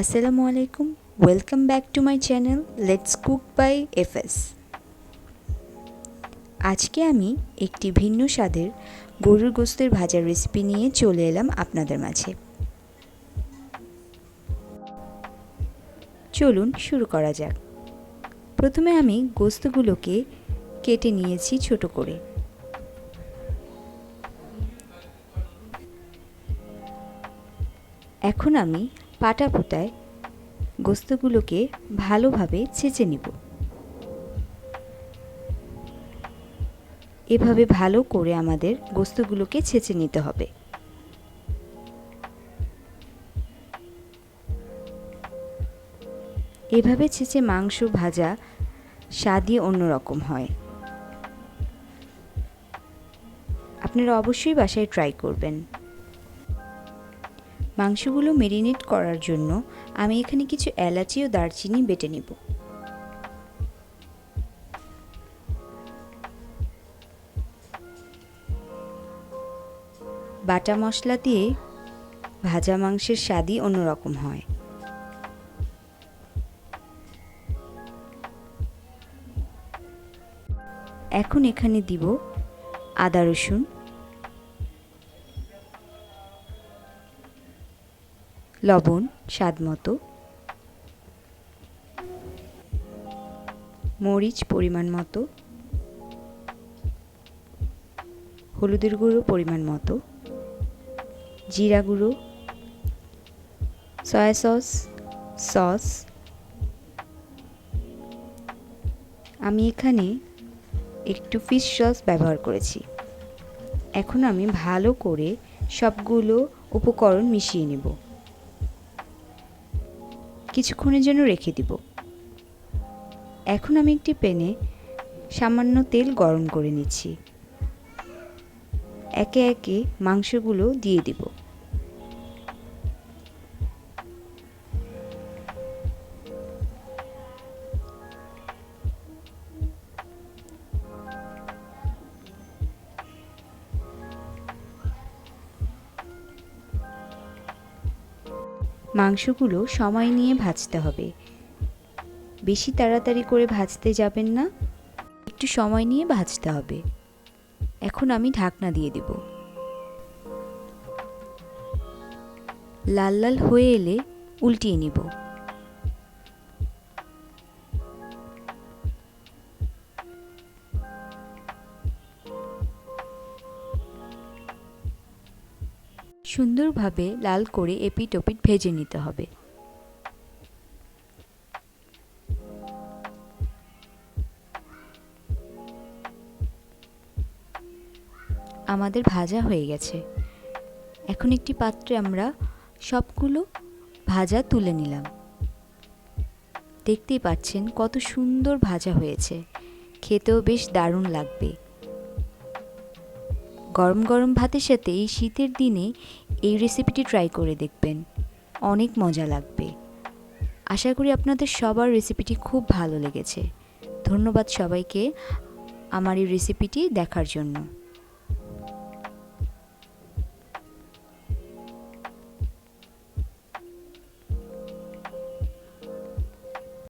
আসসালামু আলাইকুম, welcome back to my channel let's cook by FS. আজকে আমি একটি ভিন্ন স্বাদের গরুর গোশতের ভাজার রেসিপি নিয়ে চলে এলাম আপনাদের মাঝে। চলুন শুরু করা যাক। প্রথমে আমি গোশতগুলোকে কেটে নিয়েছি ছোট করে। এখন আমি পাটাপোতায় গোশতগুলোকে ভালোভাবে ছেঁচে নিব। এভাবে ভালো করে আমাদের গোশতগুলোকে ছেঁচে নিতে হবে। এভাবে ছেঁচে মাংস ভাজা স্বাদই অন্যরকম হয়। আপনারা অবশ্যই বাসায় ট্রাই করবেন। মাংসগুলো মেরিনেট করার জন্য আমি এখানে কিছু এলাচি ও দারচিনি বেটে নিব। বাটা মশলা দিয়ে ভাজা মাংসের স্বাদই অন্যরকম হয়। এখন এখানে দিব আদা রসুন, লবণ স্বাদমতো, মরিচ পরিমাণ মতো, হলুদের গুঁড়ো পরিমাণ মতো, জিরা গুঁড়ো, সয়া সস। আমি এখানে একটু ফিশ সস ব্যবহার করেছি। এখন আমি ভালো করে সবগুলো উপকরণ মিশিয়ে নেব। কিছুক্ষণের জন্য রেখে দিব। এখন আমি একটি প্যানে সামান্য তেল গরম করে নিচ্ছি। একে একে মাংসগুলো দিয়ে দিব। মাংসগুলো সময় নিয়ে ভাজতে হবে। বেশি তাড়াতাড়ি করে ভাজতে যাবেন না, একটু সময় নিয়ে ভাজতে হবে। এখন আমি ঢাকনা দিয়ে দিব। লাল লাল হয়ে এলে উল্টিয়ে নিব। সুন্দরভাবে লাল করে এপিট ওপিট ভেজে নিতে হবে। আমাদের ভাজা হয়ে গেছে। এখন একটি পাত্রে আমরা সবগুলো ভাজা তুলে নিলাম। দেখতেই পাচ্ছেন কত সুন্দর ভাজা হয়েছে, খেতেও বেশ দারুণ লাগবে। গরম গরম ভাতের সাথে এই শীতের দিনে এই রেসিপিটি ট্রাই করে দেখবেন, অনেক মজা লাগবে। আশা করি আপনাদের সবার রেসিপিটি খুব ভালো লেগেছে। ধন্যবাদ সবাইকে আমার এই রেসিপিটি দেখার জন্য।